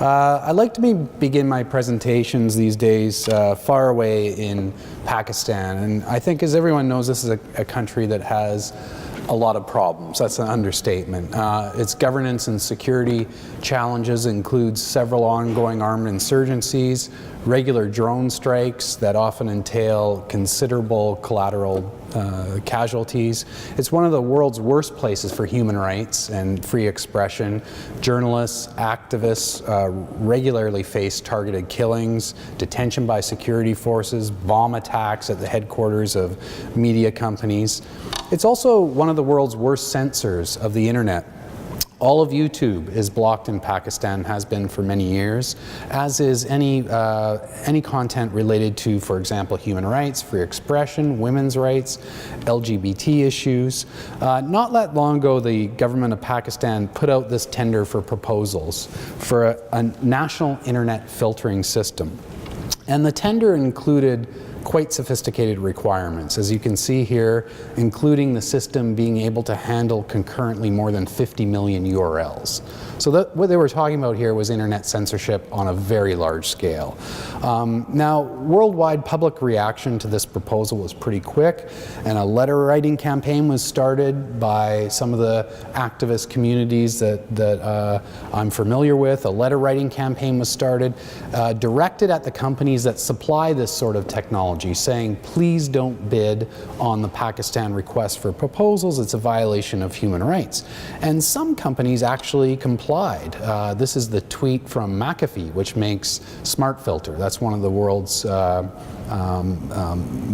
I like to begin my presentations these days far away in Pakistan, and I think, as everyone knows, this is a country that has a lot of problems. That's an understatement. Its governance and security challenges include several ongoing armed insurgencies, regular drone strikes that often entail considerable collateral casualties. It's one of the world's worst places for human rights and free expression. Journalists, activists regularly face targeted killings, detention by security forces, bomb attacks at the headquarters of media companies. It's also one of the world's worst censors of the internet. All of YouTube is blocked in Pakistan, has been for many years, as is any content related to, for example, human rights, free expression, women's rights, LGBT issues. Not that long ago, the government of Pakistan put out this tender for proposals for a national internet filtering system. And the tender included quite sophisticated requirements, as you can see here, including the system being able to handle concurrently more than 50 million URLs. So what they were talking about here was internet censorship on a very large scale. Now, worldwide public reaction to this proposal was pretty quick, and a letter writing campaign was started by some of the activist communities that I'm familiar with. A letter writing campaign was started directed at the companies that supply this sort of technology, saying, please don't bid on the Pakistan request for proposals. It's a violation of human rights. And some companies actually complied. This is the tweet from McAfee, which makes Smart Filter. That's one of the world's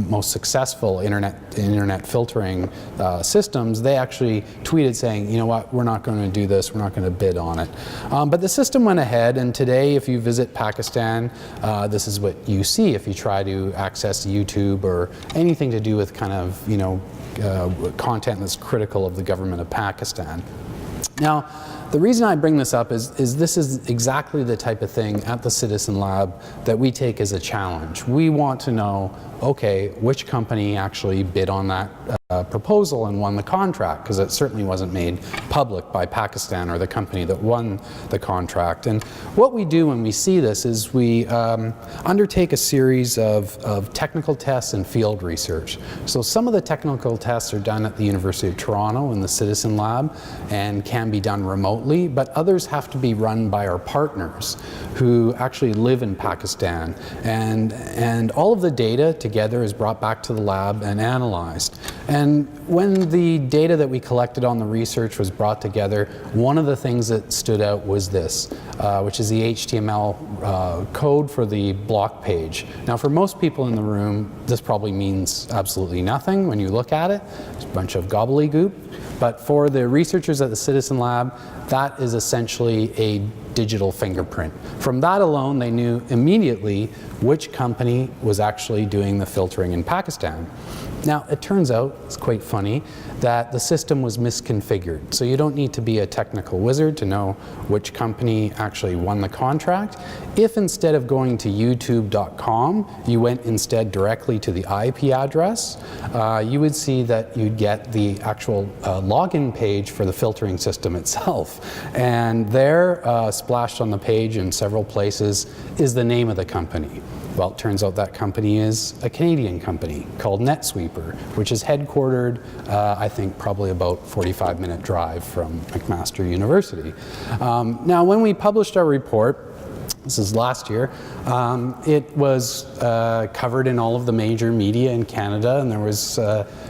most successful internet filtering systems. They actually tweeted saying, you know what, we're not going to do this, we're not going to bid on it. But the system went ahead, and today if you visit Pakistan, this is what you see if you try to access YouTube or anything to do with kind of, content that's critical of the government of Pakistan. Now, the reason I bring this up is this is exactly the type of thing at the Citizen Lab that we take as a challenge. We want to know, okay, which company actually bid on that proposal and won the contract, because it certainly wasn't made public by Pakistan or the company that won the contract. And what we do when we see this is we undertake a series of technical tests and field research. So some of the technical tests are done at the University of Toronto in the Citizen Lab and can be done remotely, but others have to be run by our partners who actually live in Pakistan. And all of the data together is brought back to the lab and analyzed. And when the data that we collected on the research was brought together, one of the things that stood out was this, which is the HTML code for the block page. Now, for most people in the room, this probably means absolutely nothing when you look at it. It's a bunch of gobbledygook. But for the researchers at the Citizen Lab, that is essentially a digital fingerprint. From that alone, they knew immediately which company was actually doing the filtering in Pakistan. Now, it turns out, it's quite funny, that the system was misconfigured. So you don't need to be a technical wizard to know which company actually won the contract. If instead of going to youtube.com, you went instead directly to the IP address, you would see that you'd get the actual login page for the filtering system itself. And there, splashed on the page in several places, is the name of the company. Well, it turns out that company is a Canadian company called NetSweeper, which is headquartered, I think, probably about 45-minute drive from McMaster University. Now, when we published our report, this is last year, it was covered in all of the major media in Canada, and there was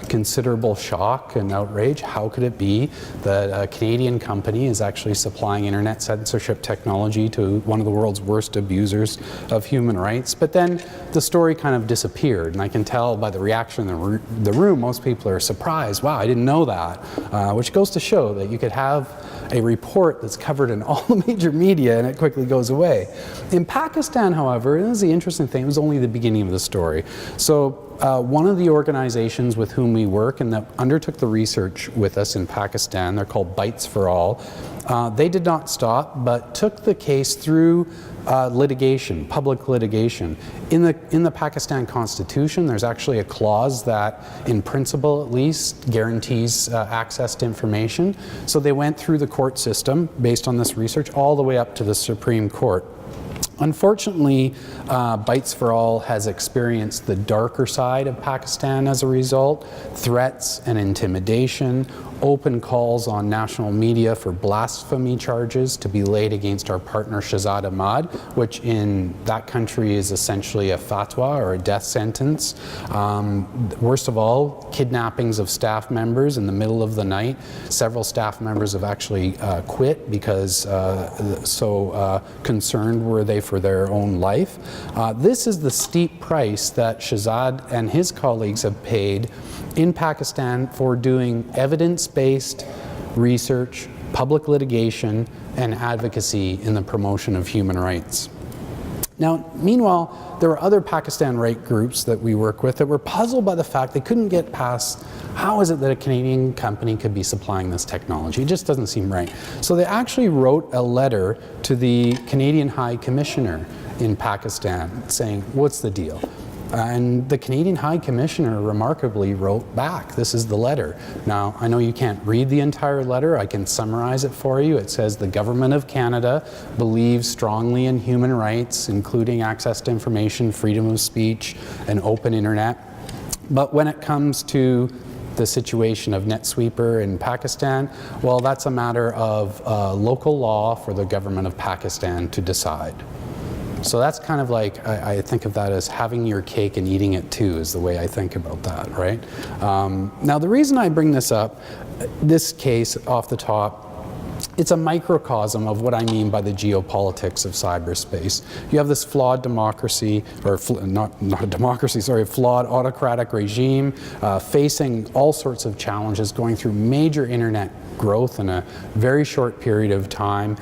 considerable shock and outrage. How could it be that a Canadian company is actually supplying internet censorship technology to one of the world's worst abusers of human rights? But then the story kind of disappeared, and I can tell by the reaction in the room, most people are surprised. Wow, I didn't know that, which goes to show that you could have a report that's covered in all the major media and it quickly goes away. In Pakistan, however, and this is the interesting thing, it was only the beginning of the story. So one of the organizations with whom we work and that undertook the research with us in Pakistan, they're called Bytes for All, They did not stop, but took the case through litigation, public litigation. In the Pakistan Constitution, there's actually a clause that, in principle at least, guarantees access to information. So they went through the court system based on this research all the way up to the Supreme Court. Unfortunately, Bytes for All has experienced the darker side of Pakistan as a result: threats and intimidation, open calls on national media for blasphemy charges to be laid against our partner Shahzad Ahmad, which in that country is essentially a fatwa or a death sentence. Worst of all, kidnappings of staff members in the middle of the night. Several staff members have actually quit because so concerned were they for their own life. This is the steep price that Shahzad and his colleagues have paid in Pakistan for doing evidence-based research, public litigation, and advocacy in the promotion of human rights. Now, meanwhile, there were other Pakistan right groups that we work with that were puzzled by the fact they couldn't get past how is it that a Canadian company could be supplying this technology. It just doesn't seem right. So they actually wrote a letter to the Canadian High Commissioner in Pakistan saying, what's the deal? And the Canadian High Commissioner remarkably wrote back. This is the letter. Now, I know you can't read the entire letter. I can summarize it for you. It says, the Government of Canada believes strongly in human rights, including access to information, freedom of speech, and open internet. But when it comes to the situation of NetSweeper in Pakistan, well, that's a matter of local law for the government of Pakistan to decide. So that's kind of like, I think of that as having your cake and eating it too, is the way I think about that, right? Now, the reason I bring this up, this case off the top, it's a microcosm of what I mean by the geopolitics of cyberspace. You have this flawed democracy, or not a democracy, sorry, a flawed autocratic regime facing all sorts of challenges, going through major internet growth in a very short period of time.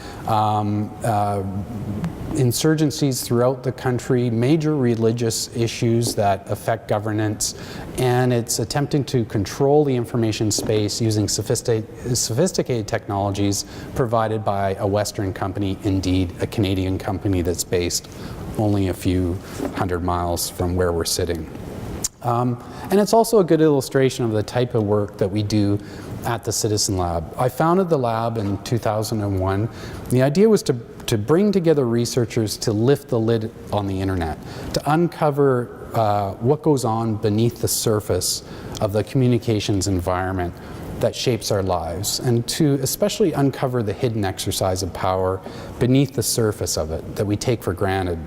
Insurgencies throughout the country, major religious issues that affect governance, and it's attempting to control the information space using sophisticated technologies provided by a Western company, indeed a Canadian company that's based only a few hundred miles from where we're sitting. And it's also a good illustration of the type of work that we do at the Citizen Lab. I founded the lab in 2001. The idea was to bring together researchers to lift the lid on the internet, to uncover what goes on beneath the surface of the communications environment that shapes our lives, and to especially uncover the hidden exercise of power beneath the surface of it that we take for granted.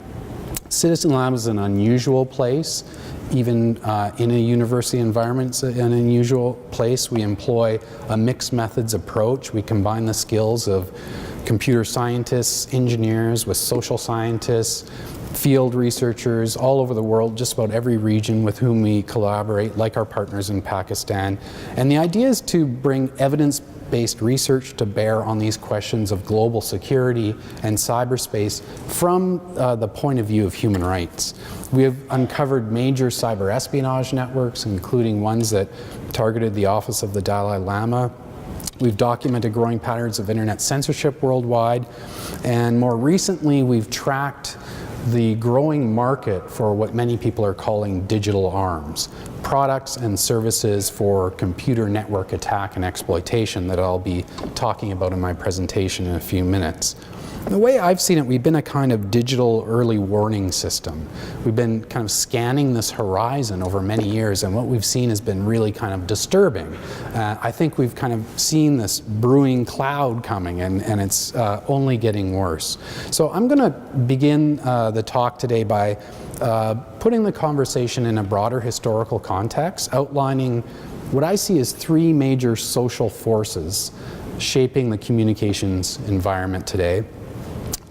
Citizen Lab is an unusual place. Even in a university environment, it's an unusual place. We employ a mixed methods approach. We combine the skills of computer scientists, engineers with social scientists, field researchers all over the world, just about every region with whom we collaborate, like our partners in Pakistan. And the idea is to bring evidence-based research to bear on these questions of global security and cyberspace from the point of view of human rights. We have uncovered major cyber espionage networks, including ones that targeted the office of the Dalai Lama. We've documented growing patterns of internet censorship worldwide, and more recently we've tracked the growing market for what many people are calling digital arms, products and services for computer network attack and exploitation that I'll be talking about in my presentation in a few minutes. The way I've seen it, we've been a kind of digital early warning system. We've been kind of scanning this horizon over many years, and what we've seen has been really kind of disturbing. I think we've kind of seen this brewing cloud coming, and it's only getting worse. So I'm going to begin the talk today by putting the conversation in a broader historical context, outlining what I see as three major social forces shaping the communications environment today.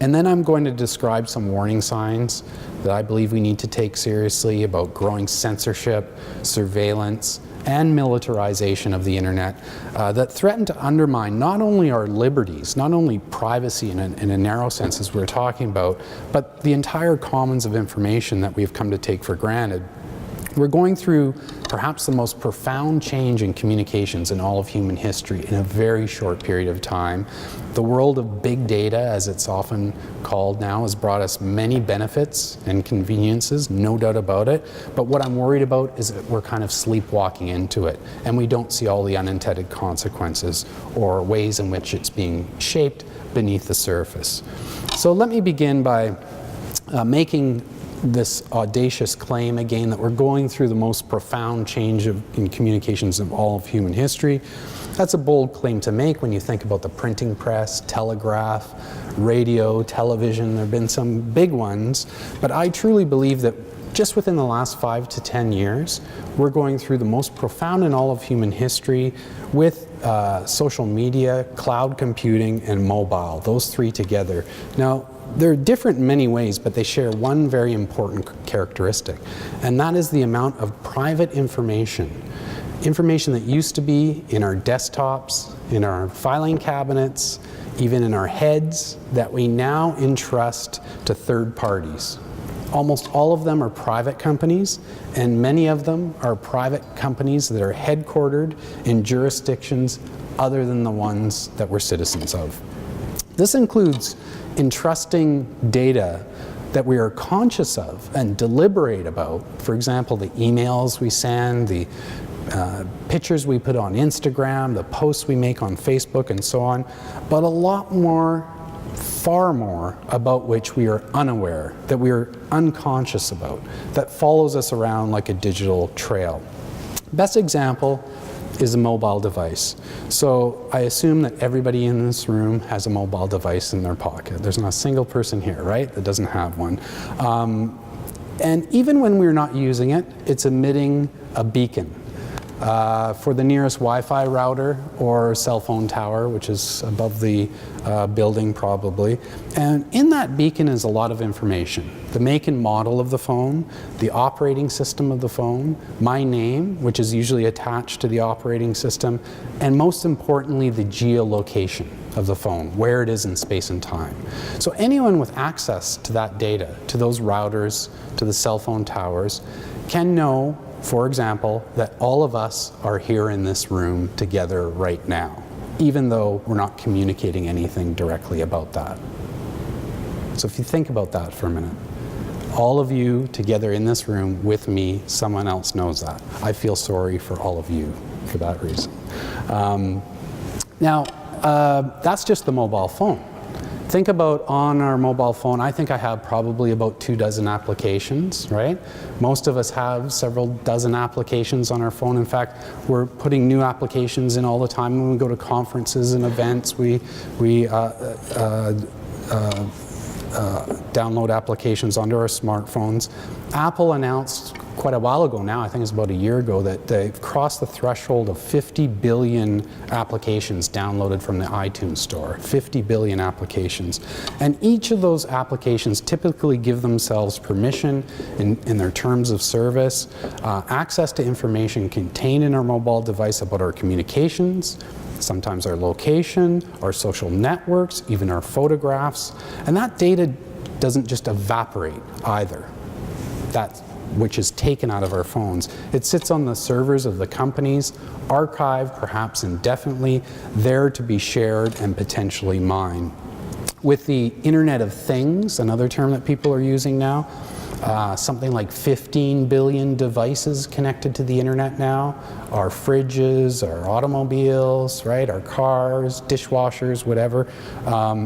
And then I'm going to describe some warning signs that I believe we need to take seriously about growing censorship, surveillance, and militarization of the internet that threaten to undermine not only our liberties, not only privacy in a narrow sense as we're talking about, but the entire commons of information that we've come to take for granted. We're going through perhaps the most profound change in communications in all of human history in a very short period of time. The world of big data, as it's often called now, has brought us many benefits and conveniences, no doubt about it. But what I'm worried about is that we're kind of sleepwalking into it, and we don't see all the unintended consequences or ways in which it's being shaped beneath the surface. So let me begin by making this audacious claim again that we're going through the most profound change in communications of all of human history. That's a bold claim to make when you think about the printing press, telegraph, radio, television. There have been some big ones, but I truly believe that just within the last 5 to 10 years, we're going through the most profound in all of human history with social media, cloud computing, and mobile, those three together. Now, they're different in many ways, but they share one very important characteristic, and that is the amount of private information that used to be in our desktops, in our filing cabinets, even in our heads, that we now entrust to third parties. Almost all of them are private companies, and many of them are private companies that are headquartered in jurisdictions other than the ones that we're citizens of. This includes entrusting data that we are conscious of and deliberate about. For example, the emails we send, the pictures we put on Instagram, the posts we make on Facebook, and so on, but a lot more, far more, about which we are unaware, that we are unconscious about, that follows us around like a digital trail. Best example is a mobile device. So I assume that everybody in this room has a mobile device in their pocket. There's not a single person here, right, that doesn't have one. And even when we're not using it, it's emitting a beacon for the nearest Wi-Fi router or cell phone tower, which is above the building probably. And in that beacon is a lot of information. The make and model of the phone, the operating system of the phone, my name, which is usually attached to the operating system, and most importantly, the geolocation of the phone, where it is in space and time. So anyone with access to that data, to those routers, to the cell phone towers, can know, for example, that all of us are here in this room together right now, even though we're not communicating anything directly about that. So if you think about that for a minute, all of you together in this room with me, someone else knows that. I feel sorry for all of you for that reason. Now, that's just the mobile phone. Think about on our mobile phone, I think I have probably about 24 applications, right? Most of us have several dozen applications on our phone. In fact, we're putting new applications in all the time. When we go to conferences and events, we download applications onto our smartphones. Apple announced quite a while ago now, I think it's about a year ago, that they've crossed the threshold of 50 billion applications downloaded from the iTunes store. 50 billion applications. And each of those applications typically give themselves permission in their terms of service, access to information contained in our mobile device about our communications, sometimes our location, our social networks, even our photographs. And that data doesn't just evaporate either. That which is taken out of our phones. It sits on the servers of the companies, archived perhaps indefinitely, there to be shared and potentially mined. With the Internet of Things, another term that people are using now, something like 15 billion devices connected to the internet now. Our fridges, our automobiles, right? Our cars, dishwashers, whatever.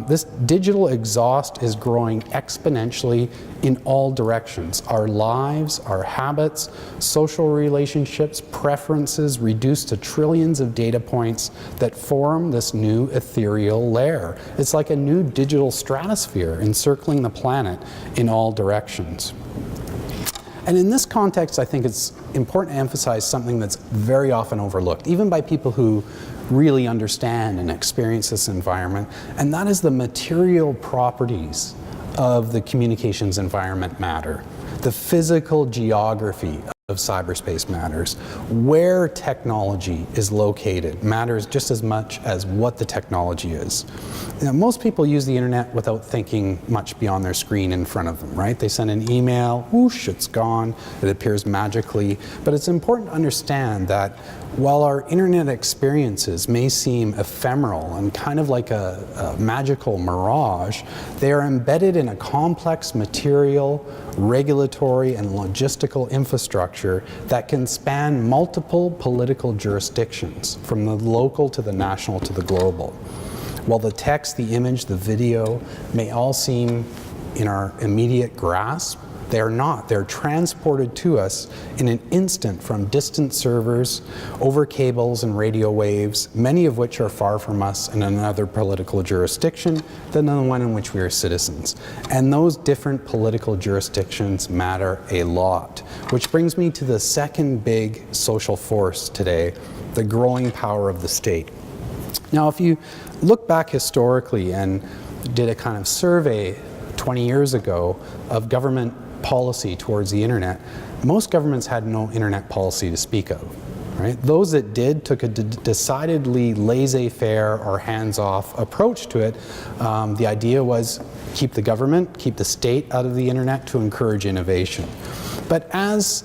This digital exhaust is growing exponentially in all directions. Our lives, our habits, social relationships, preferences reduced to trillions of data points that form this new ethereal layer. It's like a new digital stratosphere encircling the planet in all directions. And in this context, I think it's important to emphasize something that's very often overlooked, even by people who really understand and experience this environment, and that is the material properties of the communications environment matter. The physical geography of cyberspace matters. Where technology is located matters just as much as what the technology is. Now, most people use the internet without thinking much beyond their screen in front of them, right? They send an email, whoosh, it's gone, it appears magically. But it's important to understand that while our internet experiences may seem ephemeral and kind of like a magical mirage, they are embedded in a complex material, regulatory, and logistical infrastructure that can span multiple political jurisdictions, from the local to the national to the global. While the text, the image, the video may all seem in our immediate grasp, they are not. They're transported to us in an instant from distant servers, over cables and radio waves, many of which are far from us in another political jurisdiction than the one in which we are citizens. And those different political jurisdictions matter a lot. Which brings me to the second big social force today, the growing power of the state. Now, if you look back historically and did a kind of survey 20 years ago of government policy towards the internet, most governments had no internet policy to speak of. Right? Those that did took a decidedly laissez-faire or hands-off approach to it. The idea was keep the government, keep the state out of the internet to encourage innovation. But as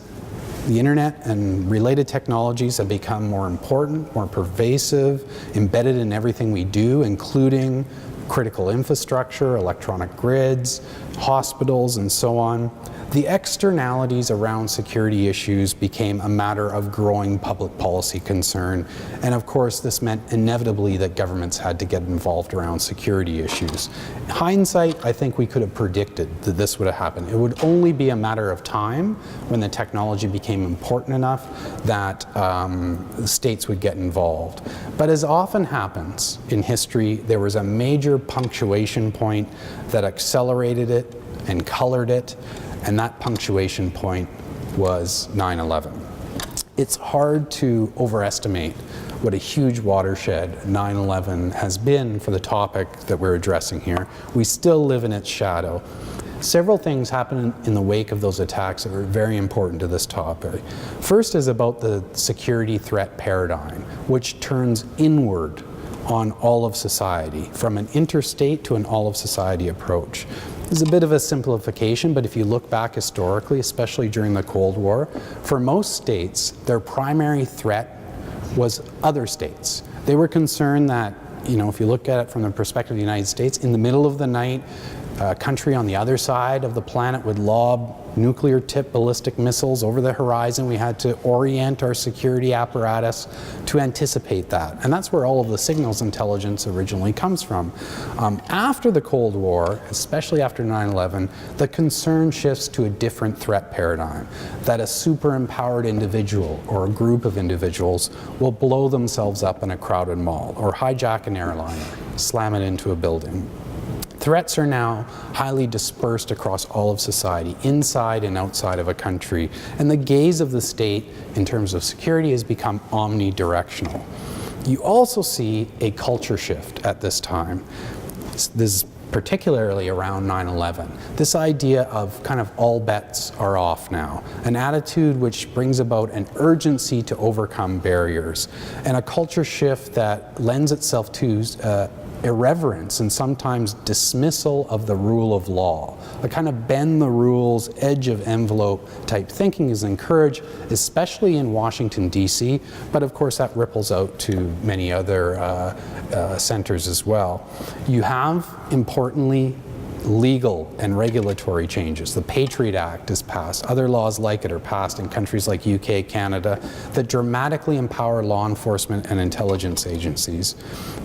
the internet and related technologies have become more important, more pervasive, embedded in everything we do, including critical infrastructure, electronic grids, hospitals, and so on, the externalities around security issues became a matter of growing public policy concern. And of course, this meant inevitably that governments had to get involved around security issues. In hindsight, I think we could have predicted that this would have happened. It would only be a matter of time when the technology became important enough that states would get involved. But as often happens in history, there was a major punctuation point that accelerated it and colored it. And that punctuation point was 9/11. It's hard to overestimate what a huge watershed 9/11 has been for the topic that we're addressing here. We still live in its shadow. Several things happened in the wake of those attacks that were very important to this topic. First is about the security threat paradigm, which turns inward on all of society, from an interstate to an all of society approach. This is a bit of a simplification, but if you look back historically, especially during the Cold War, for most states, their primary threat was other states. They were concerned that, if you look at it from the perspective of the United States, in the middle of the night, a country on the other side of the planet would lob nuclear-tipped ballistic missiles over the horizon. We had to orient our security apparatus to anticipate that. And that's where all of the signals intelligence originally comes from. After the Cold War, especially after 9/11, the concern shifts to a different threat paradigm, that a super-empowered individual or a group of individuals will blow themselves up in a crowded mall or hijack an airliner, slam it into a building. Threats are now highly dispersed across all of society, inside and outside of a country, and the gaze of the state in terms of security has become omnidirectional. You also see a culture shift at this time. This is particularly around 9/11. This idea of kind of all bets are off now, an attitude which brings about an urgency to overcome barriers, and a culture shift that lends itself to irreverence and sometimes dismissal of the rule of law. A kind of bend the rules, edge of envelope type thinking is encouraged, especially in Washington, D.C., but of course that ripples out to many other centers as well. You have, importantly, legal and regulatory changes. The Patriot Act is passed. Other laws like it are passed in countries like UK, Canada, that dramatically empower law enforcement and intelligence agencies.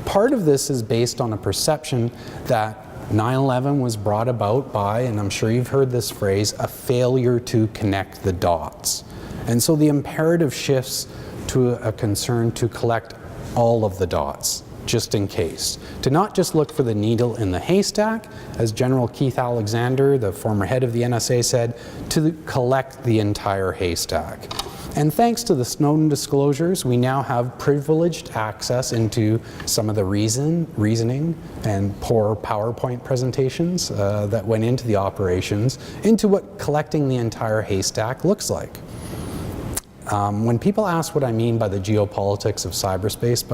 Part of this is based on a perception that 9/11 was brought about by, and I'm sure you've heard this phrase, a failure to connect the dots. And so the imperative shifts to a concern to collect all of the dots, just in case. To not just look for the needle in the haystack, as General Keith Alexander, the former head of the NSA, said, to collect the entire haystack. And thanks to the Snowden disclosures, we now have privileged access into some of the reasoning and poor PowerPoint presentations that went into the operations, into what collecting the entire haystack looks like. When people ask what I mean by the geopolitics of cyberspace,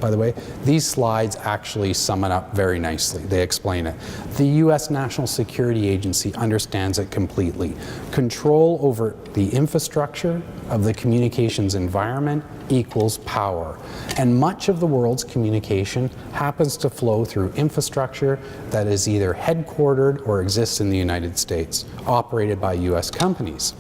by the way, these slides actually sum it up very nicely. They explain it. The US National Security Agency understands it completely. Control over the infrastructure of the communications environment equals power. And much of the world's communication happens to flow through infrastructure that is either headquartered or exists in the United States, operated by US companies.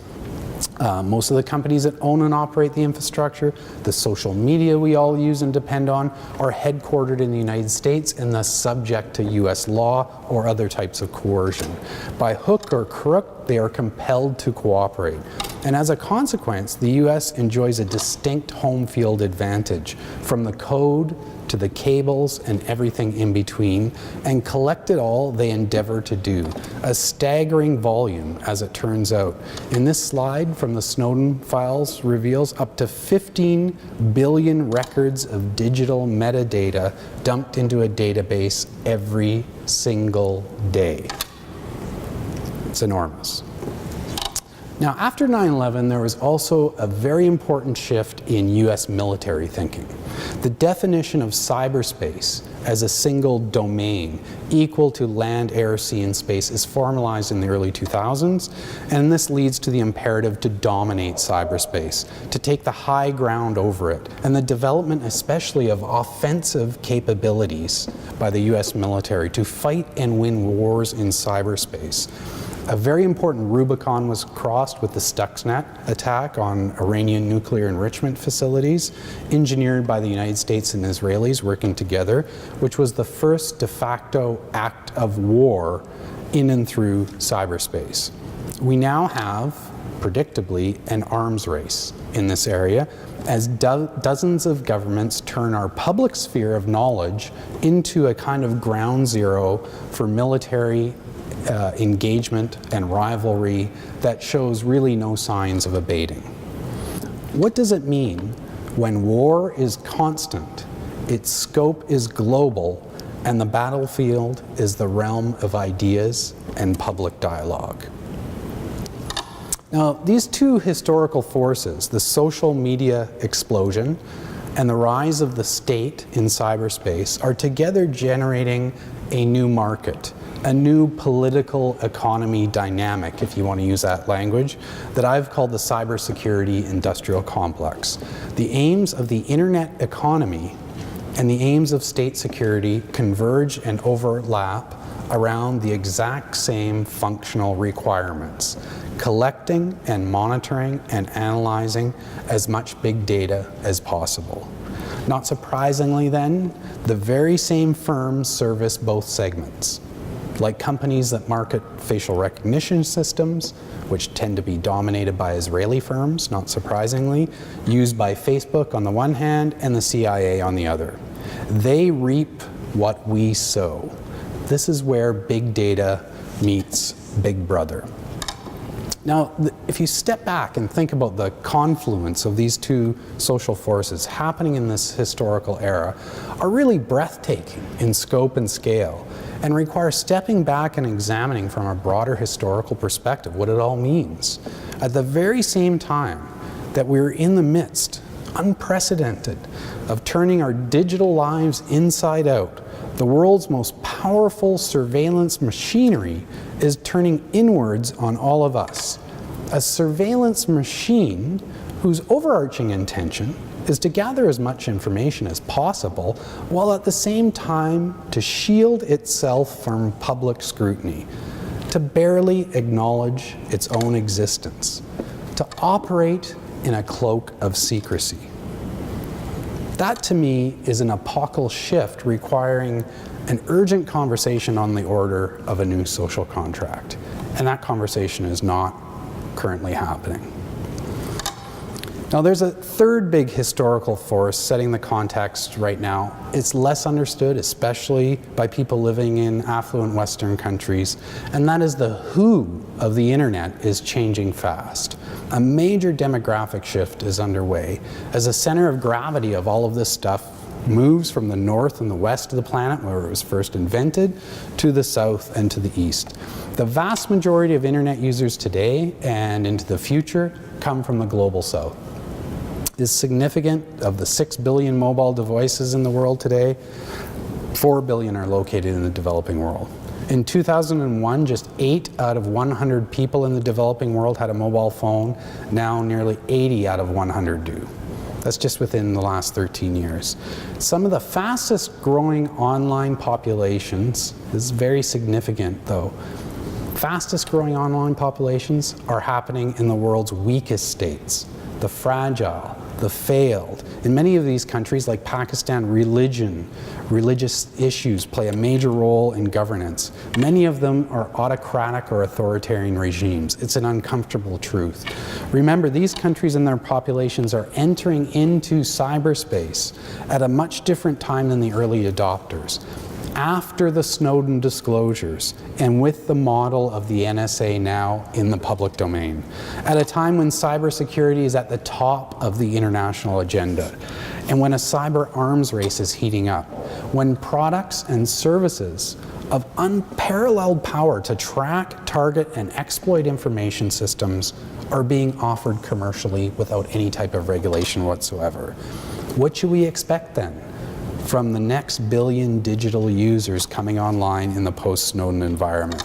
Most of the companies that own and operate the infrastructure, the social media we all use and depend on, are headquartered in the United States and thus subject to US law or other types of coercion. By hook or crook, they are compelled to cooperate. And as a consequence, the US enjoys a distinct home field advantage from the code to the cables and everything in between, and collect it all they endeavor to do. A staggering volume, as it turns out. In this slide from the Snowden files reveals up to 15 billion records of digital metadata dumped into a database every single day. It's enormous. Now, after 9/11, there was also a very important shift in US military thinking. The definition of cyberspace as a single domain equal to land, air, sea, and space is formalized in the early 2000s, and this leads to the imperative to dominate cyberspace, to take the high ground over it, and the development especially of offensive capabilities by the US military to fight and win wars in cyberspace. A very important Rubicon was crossed with the Stuxnet attack on Iranian nuclear enrichment facilities, engineered by the United States and Israelis working together, which was the first de facto act of war in and through cyberspace. We now have, predictably, an arms race in this area as dozens of governments turn our public sphere of knowledge into a kind of ground zero for military engagement and rivalry that shows really no signs of abating. What does it mean when war is constant, its scope is global, and the battlefield is the realm of ideas and public dialogue? Now, these two historical forces, the social media explosion and the rise of the state in cyberspace, are together generating a new market, a new political economy dynamic, if you want to use that language, that I've called the cybersecurity industrial complex. The aims of the internet economy and the aims of state security converge and overlap around the exact same functional requirements: collecting and monitoring and analyzing as much big data as possible. Not surprisingly then, the very same firms service both segments. Like companies that market facial recognition systems, which tend to be dominated by Israeli firms, not surprisingly, used by Facebook on the one hand and the CIA on the other. They reap what we sow. This is where big data meets Big Brother. Now, if you step back and think about the confluence of these two social forces happening in this historical era, are really breathtaking in scope and scale, and require stepping back and examining from a broader historical perspective what it all means. At the very same time that we're in the midst, unprecedented, of turning our digital lives inside out, the world's most powerful surveillance machinery is turning inwards on all of us. A surveillance machine whose overarching intention is to gather as much information as possible, while at the same time to shield itself from public scrutiny, to barely acknowledge its own existence, to operate in a cloak of secrecy. That, to me, is an epochal shift requiring an urgent conversation on the order of a new social contract. And that conversation is not currently happening. Now, there's a third big historical force setting the context right now. It's less understood, especially by people living in affluent Western countries, and that is the who of the internet is changing fast. A major demographic shift is underway as the center of gravity of all of this stuff moves from the north and the west of the planet, where it was first invented, to the south and to the east. The vast majority of internet users today and into the future come from the global south. is significant. Of the 6 billion mobile devices in the world today, 4 billion are located in the developing world. In 2001, just 8 out of 100 people in the developing world had a mobile phone. Now nearly 80 out of 100 do. That's just within the last 13 years. Some of the fastest growing online populations, this is very significant though, fastest growing online populations are happening in the world's weakest states, the fragile, the failed. In many of these countries, like Pakistan, religious issues play a major role in governance. Many of them are autocratic or authoritarian regimes. It's an uncomfortable truth. Remember, these countries and their populations are entering into cyberspace at a much different time than the early adopters. After the Snowden disclosures and with the model of the NSA now in the public domain, at a time when cybersecurity is at the top of the international agenda, and when a cyber arms race is heating up, when products and services of unparalleled power to track, target, and exploit information systems are being offered commercially without any type of regulation whatsoever. What should we expect then from the next billion digital users coming online in the post-Snowden environment?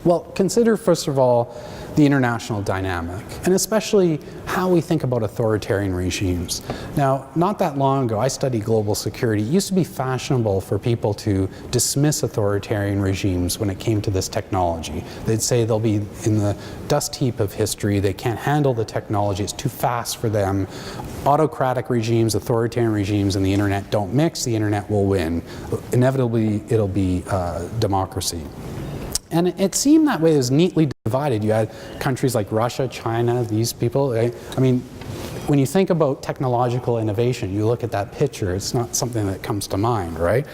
Well, consider first of all the international dynamic, and especially how we think about authoritarian regimes. Now, not that long ago, I studied global security. It used to be fashionable for people to dismiss authoritarian regimes when it came to this technology. They'd say they'll be in the dust heap of history, they can't handle the technology, it's too fast for them. Autocratic regimes, authoritarian regimes, and the internet don't mix, the internet will win. Inevitably, it'll be democracy. And it seemed that way. It was neatly divided. You had countries like Russia, China, these people. I mean, when you think about technological innovation, you look at that picture, it's not something that comes to mind, right?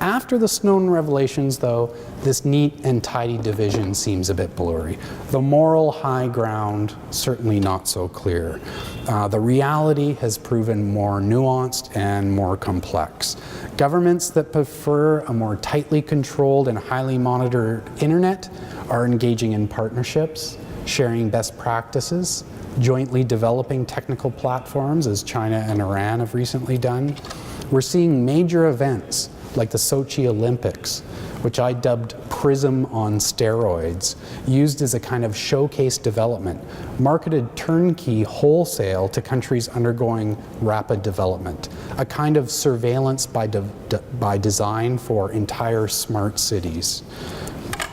After the Snowden revelations, though, this neat and tidy division seems a bit blurry. The moral high ground, certainly not so clear. The reality has proven more nuanced and more complex. Governments that prefer a more tightly controlled and highly monitored internet are engaging in partnerships, sharing best practices, jointly developing technical platforms, as China and Iran have recently done. We're seeing major events like the Sochi Olympics, which I dubbed PRISM on steroids, used as a kind of showcase development, marketed turnkey wholesale to countries undergoing rapid development, a kind of surveillance by design for entire smart cities.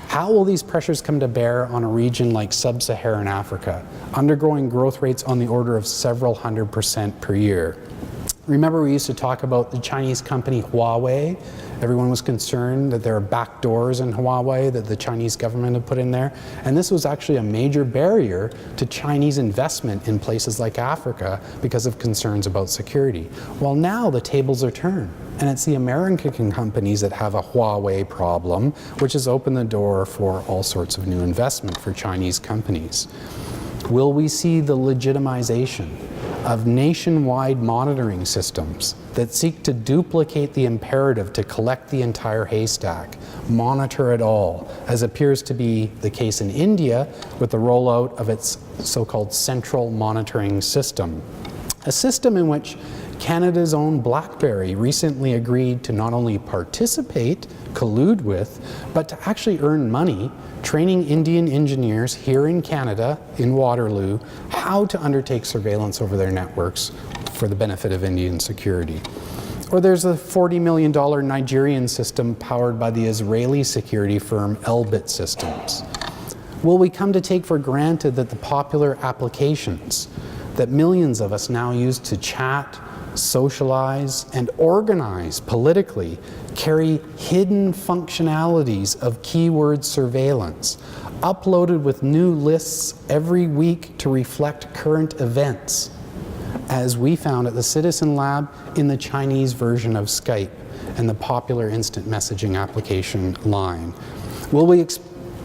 How will these pressures come to bear on a region like sub-Saharan Africa, undergoing growth rates on the order of several 100% per year? Remember, we used to talk about the Chinese company Huawei. Everyone was concerned that there are back doors in Huawei that the Chinese government had put in there. And this was actually a major barrier to Chinese investment in places like Africa because of concerns about security. Well, now the tables are turned. And it's the American companies that have a Huawei problem, which has opened the door for all sorts of new investment for Chinese companies. Will we see the legitimization of nationwide monitoring systems that seek to duplicate the imperative to collect the entire haystack, monitor it all, as appears to be the case in India with the rollout of its so-called central monitoring system? A system in which Canada's own BlackBerry recently agreed to not only participate, collude with, but to actually earn money training Indian engineers here in Canada, in Waterloo, how to undertake surveillance over their networks for the benefit of Indian security. Or there's a $40 million Nigerian system powered by the Israeli security firm Elbit Systems. Will we come to take for granted that the popular applications that millions of us now use to chat, socialize, and organize politically carry hidden functionalities of keyword surveillance, uploaded with new lists every week to reflect current events, as we found at the Citizen Lab in the Chinese version of Skype and the popular instant messaging application Line? Will we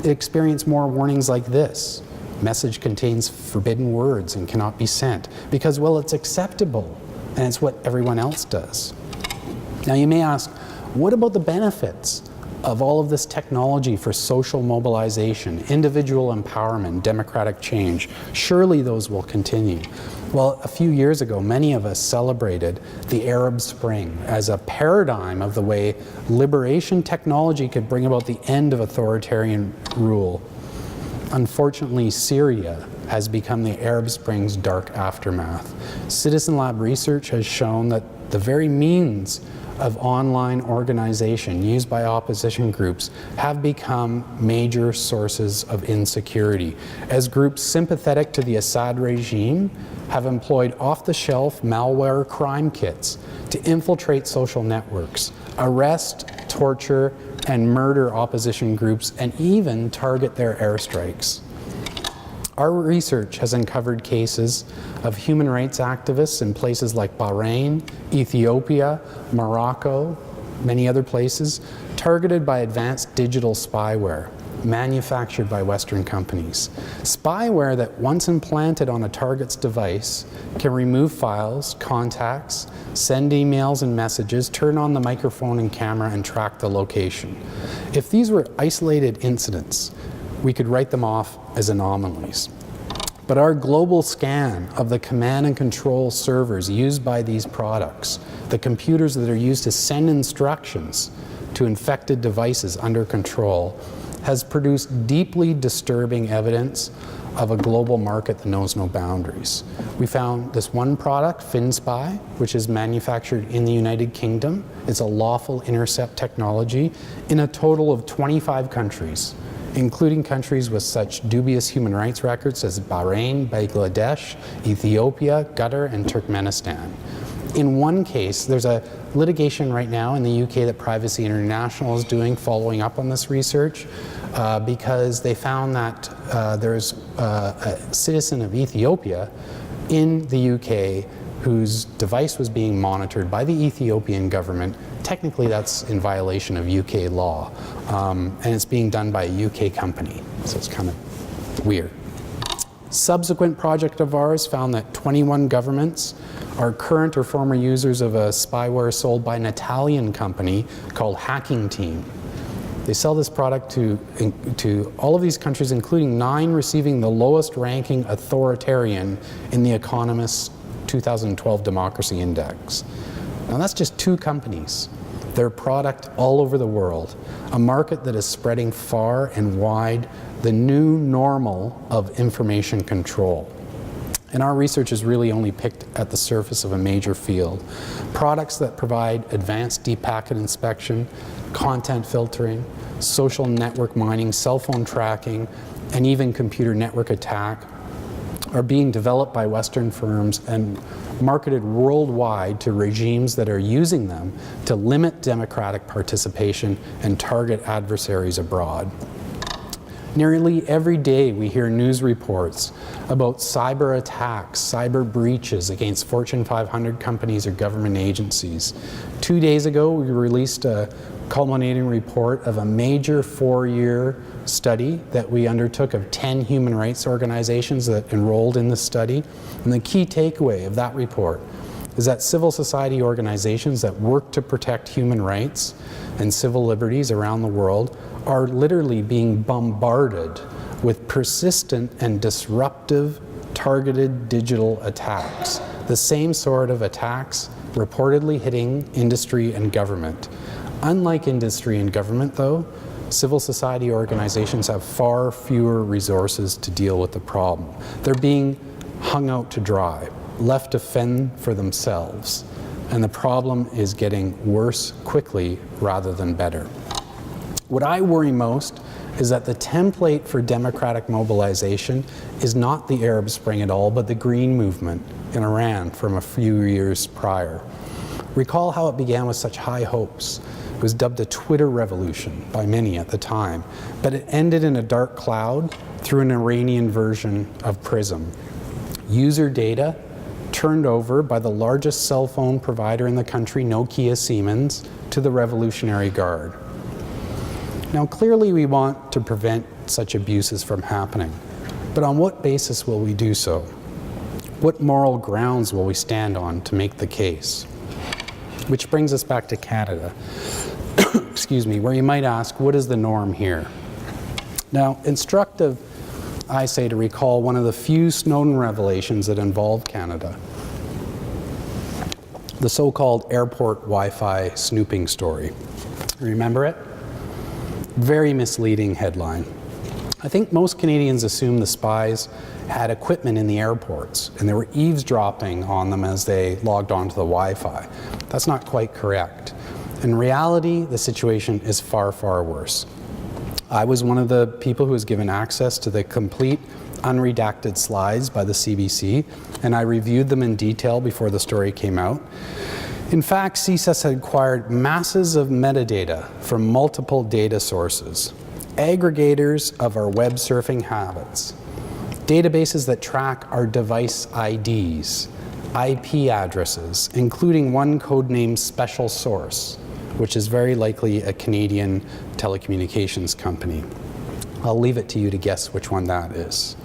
experience more warnings like this? Message contains forbidden words and cannot be sent because, well, it's acceptable and it's what everyone else does. Now you may ask, what about the benefits of all of this technology for social mobilization, individual empowerment, democratic change? Surely those will continue. Well, a few years ago, many of us celebrated the Arab Spring as a paradigm of the way liberation technology could bring about the end of authoritarian rule. Unfortunately, Syria has become the Arab Spring's dark aftermath. Citizen Lab research has shown that the very means of online organization used by opposition groups have become major sources of insecurity, as groups sympathetic to the Assad regime have employed off-the-shelf malware crime kits to infiltrate social networks, arrest, torture, and murder opposition groups, and even target their airstrikes. Our research has uncovered cases of human rights activists in places like Bahrain, Ethiopia, Morocco, many other places, targeted by advanced digital spyware manufactured by Western companies. Spyware that once implanted on a target's device can remove files, contacts, send emails and messages, turn on the microphone and camera, and track the location. If these were isolated incidents, we could write them off as anomalies. But our global scan of the command and control servers used by these products, the computers that are used to send instructions to infected devices under control, has produced deeply disturbing evidence of a global market that knows no boundaries. We found this one product, FinSpy, which is manufactured in the United Kingdom. It's a lawful intercept technology in a total of 25 countries, including countries with such dubious human rights records as Bahrain, Bangladesh, Ethiopia, Qatar, and Turkmenistan. In one case, there's a litigation right now in the UK that Privacy International is doing following up on this research because they found that there's a citizen of Ethiopia in the UK whose device was being monitored by the Ethiopian government. Technically, that's in violation of UK law, and it's being done by a UK company, so it's kind of weird. Subsequent project of ours found that 21 governments are current or former users of a spyware sold by an Italian company called Hacking Team. They sell this product to all of these countries, including 9 receiving the lowest ranking authoritarian in The Economist's 2012 Democracy Index. Now that's just 2 companies. Their product all over the world, a market that is spreading far and wide, the new normal of information control. And our research has really only picked at the surface of a major field. Products that provide advanced deep packet inspection, content filtering, social network mining, cell phone tracking, and even computer network attack are being developed by Western firms and marketed worldwide to regimes that are using them to limit democratic participation and target adversaries abroad. Nearly every day we hear news reports about cyber attacks, cyber breaches against Fortune 500 companies or government agencies. 2 days ago, we released a culminating report of a major 4-year study that we undertook of 10 human rights organizations that enrolled in the study. And the key takeaway of that report is that civil society organizations that work to protect human rights and civil liberties around the world are literally being bombarded with persistent and disruptive targeted digital attacks. The same sort of attacks reportedly hitting industry and government. Unlike industry and government, though, civil society organizations have far fewer resources to deal with the problem. They're being hung out to dry, left to fend for themselves, and the problem is getting worse quickly rather than better. What I worry most is that the template for democratic mobilization is not the Arab Spring at all, but the Green Movement in Iran from a few years prior. Recall how it began with such high hopes. It was dubbed a Twitter revolution by many at the time, but it ended in a dark cloud through an Iranian version of PRISM. User data turned over by the largest cell phone provider in the country, Nokia Siemens, to the Revolutionary Guard. Now, clearly we want to prevent such abuses from happening, but on what basis will we do so? What moral grounds will we stand on to make the case? Which brings us back to Canada, excuse me, where you might ask, what is the norm here? Now, instructive I say to recall one of the few Snowden revelations that involved Canada. The so-called airport Wi-Fi snooping story. Remember it? Very misleading headline. I think most Canadians assume the spies had equipment in the airports and they were eavesdropping on them as they logged onto the Wi-Fi. That's not quite correct. In reality, the situation is far, far worse. I was one of the people who was given access to the complete unredacted slides by the CBC, and I reviewed them in detail before the story came out. In fact, CSIS had acquired masses of metadata from multiple data sources, aggregators of our web surfing habits, databases that track our device IDs, IP addresses, including one codenamed Special Source, which is very likely a Canadian telecommunications company. I'll leave it to you to guess which one that is.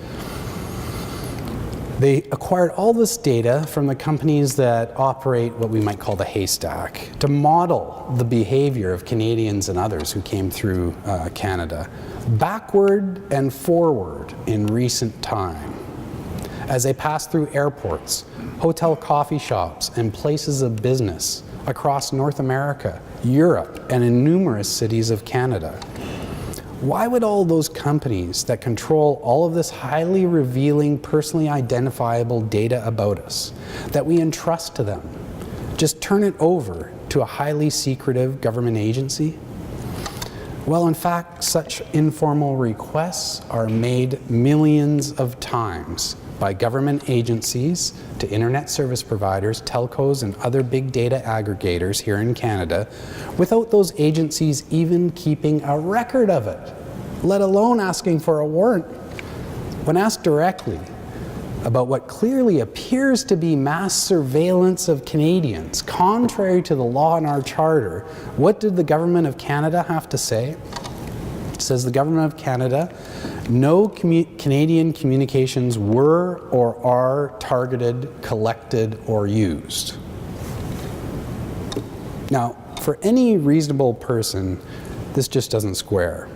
They acquired all this data from the companies that operate what we might call the haystack to model the behavior of Canadians and others who came through Canada, backward and forward in recent time. As they passed through airports, hotel coffee shops, and places of business across North America, Europe, and in numerous cities of Canada. Why would all those companies that control all of this highly revealing, personally identifiable data about us, that we entrust to them, just turn it over to a highly secretive government agency? Well, in fact, such informal requests are made millions of times by government agencies to internet service providers, telcos, and other big data aggregators here in Canada, without those agencies even keeping a record of it, let alone asking for a warrant. When asked directly about what clearly appears to be mass surveillance of Canadians, contrary to the law in our charter, what did the Government of Canada have to say? It says the Government of Canada, no Canadian communications were or are targeted, collected, or used. Now, for any reasonable person, this just doesn't square.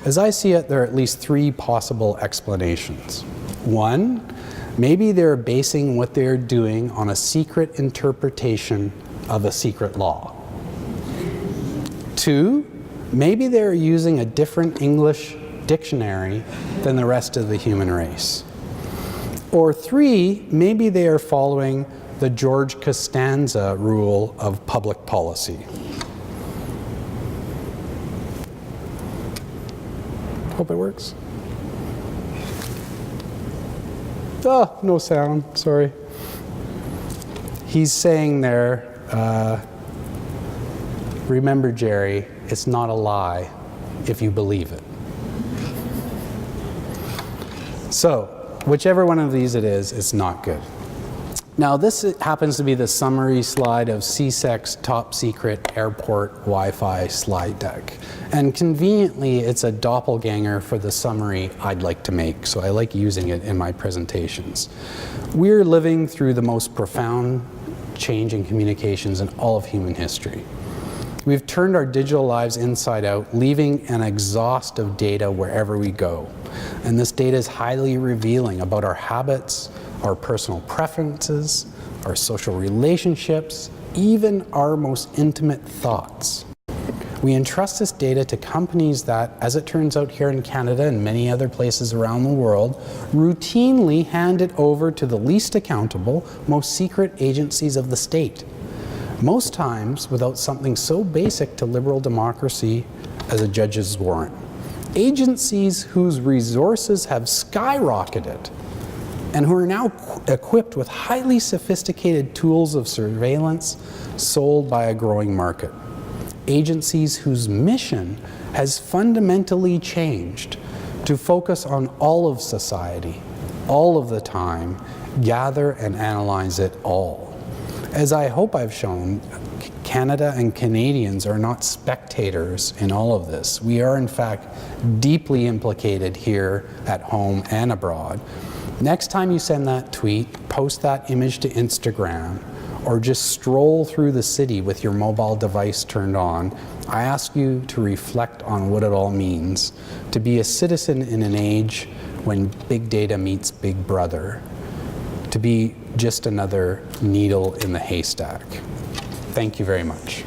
As I see it, there are at least three possible explanations. One, maybe they're basing what they're doing on a secret interpretation of a secret law. Two, maybe they're using a different English dictionary than the rest of the human race. Or three, maybe they are following the George Costanza rule of public policy. Hope it works. Oh, no sound, sorry. He's saying there, remember, Jerry, it's not a lie if you believe it. So, whichever one of these it is, it's not good. Now, this happens to be the summary slide of CSEC's top secret airport Wi-Fi slide deck. And conveniently, it's a doppelganger for the summary I'd like to make, so I like using it in my presentations. We're living through the most profound change in communications in all of human history. We've turned our digital lives inside out, leaving an exhaust of data wherever we go. And this data is highly revealing about our habits, our personal preferences, our social relationships, even our most intimate thoughts. We entrust this data to companies that, as it turns out here in Canada and many other places around the world, routinely hand it over to the least accountable, most secret agencies of the state. Most times without something so basic to liberal democracy as a judge's warrant. Agencies whose resources have skyrocketed and who are now equipped with highly sophisticated tools of surveillance sold by a growing market. Agencies whose mission has fundamentally changed to focus on all of society, all of the time, gather and analyze it all. As I hope I've shown, Canada and Canadians are not spectators in all of this. We are in fact deeply implicated here at home and abroad. Next time you send that tweet, post that image to Instagram, or just stroll through the city with your mobile device turned on, I ask you to reflect on what it all means to be a citizen in an age when big data meets big brother, to be just another needle in the haystack. Thank you very much.